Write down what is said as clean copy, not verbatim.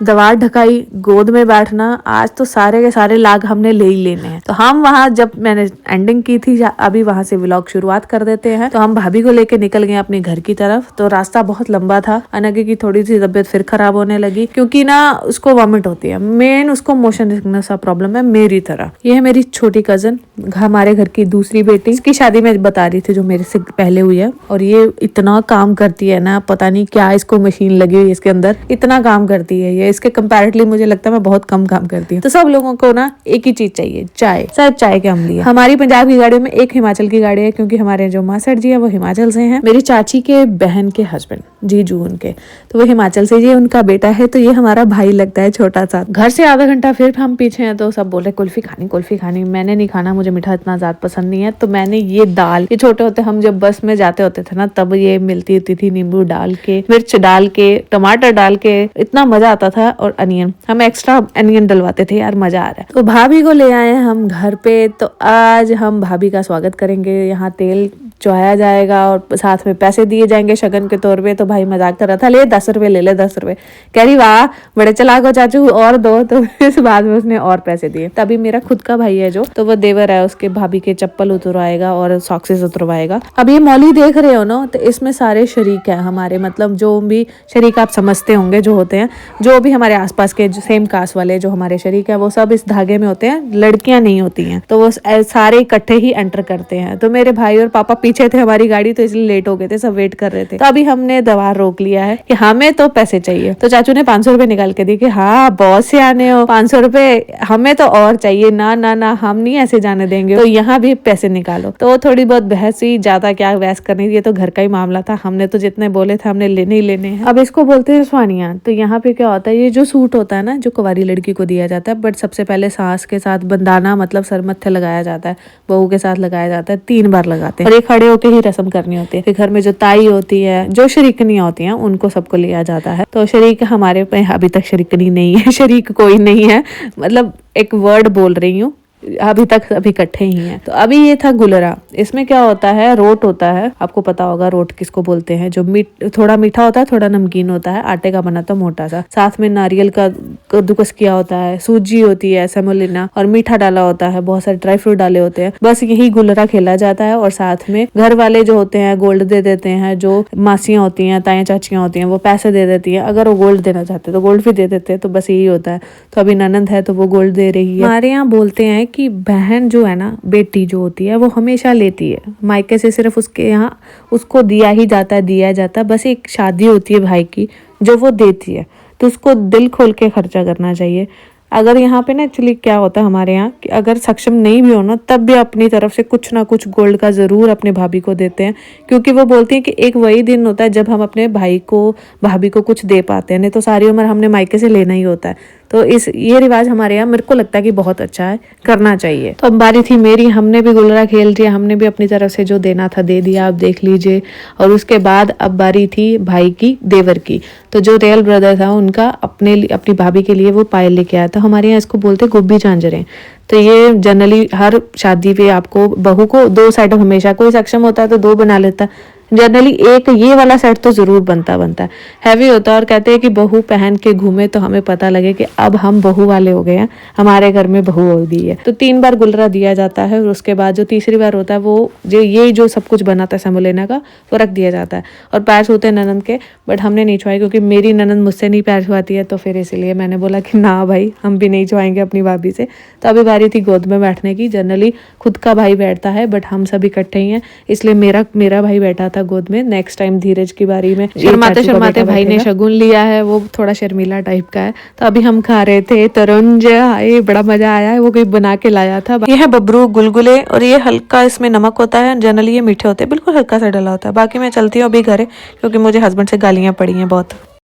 दवार ढकाई, गोद में बैठना, आज तो सारे के सारे लाग हमने ले ही लेने हैं। तो हम वहाँ जब मैंने एंडिंग की थी, अभी वहां से व्लॉग शुरुआत कर देते हैं। तो हम भाभी को लेके निकल गए अपने घर की तरफ। तो रास्ता बहुत लंबा था। अनघा की थोड़ी सी तबीयत फिर खराब होने लगी क्योंकि ना उसको वॉमिट होती है। मेन उसको मोशन सिकनेस का प्रॉब्लम है मेरी तरह। ये है मेरी छोटी कजन, हमारे घर की दूसरी बेटी। इसकी शादी में बता रही थी जो मेरे से पहले हुई है। और ये इतना काम करती है ना, पता नहीं क्या इसको मशीन लगी हुई है इसके अंदर, इतना काम करती है ये। इसके कंपैरेटिवली मुझे लगता है मैं बहुत कम काम करती हूँ। तो सब लोगों को ना एक ही चीज चाहिए, चाय। सब चाय के अमली है। हमारी पंजाब की गाड़ी में एक हिमाचल की गाड़ी है क्योंकि हमारे जो मासड़ जी है वो हिमाचल से हैं। मेरी चाची के बहन के हस्बैंड जीजू उनके, तो वो हिमाचल से, ये उनका बेटा है। तो ये हमारा भाई लगता है छोटा सा। घर से आधा घंटा फिर हम पीछे हैं तो सब बोल रहे कुल्फी खानी कुल्फी खानी। मैंने नहीं खाना, मुझे मीठा इतना ज्यादा पसंद नहीं है। तो मैंने ये दाल, ये छोटे होते हम जब बस में जाते होते थे ना, तब ये मिलती होती थी, नींबू डाल के, मिर्च डाल के, टमाटर डाल के, इतना मजा आता था। और अनियन, हम एक्स्ट्रा अनियन डलवाते थे यार, मजा आ रहा है। तो भाभी को ले आए हम घर पे। तो आज हम भाभी का स्वागत करेंगे। यहाँ तेल चढ़ाया जाएगा और साथ में पैसे दिए जाएंगे शगन के तौर पे। तो भाई मजाक कर रहा था, ले 10 रुपए ले ले 10 रुपए। कह रही वाह बड़े चलाक हो चाचू, और दो। तो इस बाद में उसने और पैसे दिए। तभी मेरा खुद का भाई है जो, तो वो देवर है, उसके भाभी के चप्पल उतरवाएगा और सॉक्सेस उतरवाएगा। अब ये मौली देख रहे हो ना, तो इसमें सारे शरीक है हमारे, मतलब जो भी शरीक आप समझते होंगे जो होते हैं, जो भी हमारे आसपास के सेम कास्ट वाले जो हमारे शरीक है, वो सब इस धागे में होते हैं। लड़कियां नहीं होती हैं, तो वो सारे इकट्ठे ही एंटर करते हैं। तो मेरे भाई और पापा पीछे थे हमारी गाड़ी, तो इसलिए लेट हो गए थे, सब वेट कर रहे थे। तो अभी हमने दवार रोक लिया है कि हमें तो पैसे चाहिए। तो चाचू ने 500 रुपए निकाल के दिए कि हाँ बहुत से आने हो, 500 रुपए हमें तो और चाहिए। ना ना ना, हम नहीं ऐसे जाने देंगे, तो यहाँ भी पैसे निकालो। तो थोड़ी बहुत बहस हुई, ज्यादा क्या बहस करनी थी, ये तो घर का ही मामला था। हमने तो जितने बोले थे हमने लेने ही लेने हैं। अब इसको बोलते हैं स्वानिया। तो यहाँ पे क्या होता है, ये जो सूट होता है ना, जो कुंवारी लड़की को दिया जाता है, बट सबसे पहले सास के साथ बंदाना, मतलब सर मत्थे लगाया जाता है, बहू के साथ लगाया जाता है, 3 बार लगाते हैं। और ये खड़े होके ही रस्म करनी होती है। फिर घर में जो ताई होती है, जो शरीकनियां होती हैं, उनको सबको लिया जाता है। तो शरीक हमारे पे अभी तक शरीकनी नहीं है, शरीक कोई नहीं है, मतलब एक वर्ड बोल रही हूँ, अभी तक सभी इकट्ठे ही हैं। तो अभी ये था गुलरा। इसमें क्या होता है, रोट होता है, आपको पता होगा रोट किसको बोलते हैं, जो थोड़ा मीठा होता है, थोड़ा नमकीन होता है, आटे का बना था मोटा सा, साथ में नारियल का कद्दूकस किया होता है, सूजी होती है, सेमोलिना, और मीठा डाला होता है, बहुत सारे ड्राई फ्रूट डाले होते हैं। बस यही गुलरा खेला जाता है। और साथ में घर वाले जो होते हैं गोल्ड दे देते हैं, जो मासियां होती हैं, ताया चाचियां होती हैं, वो पैसे दे देती है। अगर वो गोल्ड देना चाहते तो गोल्ड भी दे देते हैं। तो बस यही होता है। तो अभी ननंद है तो वो गोल्ड दे रही है। हमारे यहाँ बोलते हैं कि बहन जो है ना, बेटी जो होती है, वो हमेशा लेती है मायके से। सिर्फ उसके यहाँ उसको दिया ही जाता है, दिया जाता है। बस एक शादी होती है भाई की जो वो देती है, तो उसको दिल खोल के खर्चा करना चाहिए। अगर यहाँ पे ना एक्चुअली क्या होता है हमारे यहाँ कि अगर सक्षम नहीं भी हो ना, तब भी अपनी तरफ से कुछ ना कुछ गोल्ड का जरूर अपने भाभी को देते हैं। क्योंकि वो बोलती हैं कि एक वही दिन होता है जब हम अपने भाई को, भाभी को कुछ दे पाते हैं, नहीं तो सारी उम्र हमने मायके से लेना ही होता है। तो ये रिवाज हमारे यहाँ, मेरे को लगता है कि बहुत अच्छा है, करना चाहिए। तो अब बारी थी मेरी, हमने भी गुलरा खेल लिया, हमने भी अपनी तरफ से जो देना था दे दिया, आप देख लीजिए। और उसके बाद अब बारी थी भाई की, देवर की। तो जो रियल ब्रदर था उनका अपनी भाभी के लिए वो पायल लेके आया था। हमारे यहाँ इसको बोलते गोभी झांझरें। तो ये जनरली हर शादी पे आपको बहू को 2 सेट, हमेशा कोई सक्षम होता है तो 2 बना लेता है, जनरली एक ये वाला सेट तो जरूर बनता है। हैवी होता है। और कहते हैं कि बहू पहन के घूमे तो हमें पता लगे कि अब हम बहू वाले हो गए हैं, हमारे घर में बहू हो गई है। तो 3 बार गुलरा दिया जाता है। और उसके बाद जो तीसरी बार होता है, वो जो सब कुछ बना था सेमोलिना का, वो रख दिया जाता है। और पैर छूते हैं ननंद के, बट हमने नहीं छुआए क्योंकि मेरी ननंद मुझसे नहीं पैर छुआती है। तो फिर इसलिए मैंने बोला कि ना भाई, हम भी नहीं छुआएंगे अपनी भाभी से। तो अभी बारी थी गोद में बैठने की। जनरली खुद का भाई बैठता है, बट हम सब इकट्ठे ही हैं, इसलिए मेरा भाई बैठा था गोद में। नेक्स्ट टाइम धीरज की बारी में शर्माते शर्माते भाई ने शगुन लिया है, वो थोड़ा शर्मीला टाइप का है। तो अभी हम खा रहे थे तरंज, ये बड़ा मजा आया है, वो कोई बना के लाया था। ये है बबरू गुलगुले, और ये हल्का इसमें नमक होता है, जनरली ये मीठे होते हैं, बिल्कुल हल्का सा डला होता है। बाकी मैं चलती हूँ अभी घर, क्योंकि मुझे हस्बैंड से गालियां पड़ी हैं बहुत।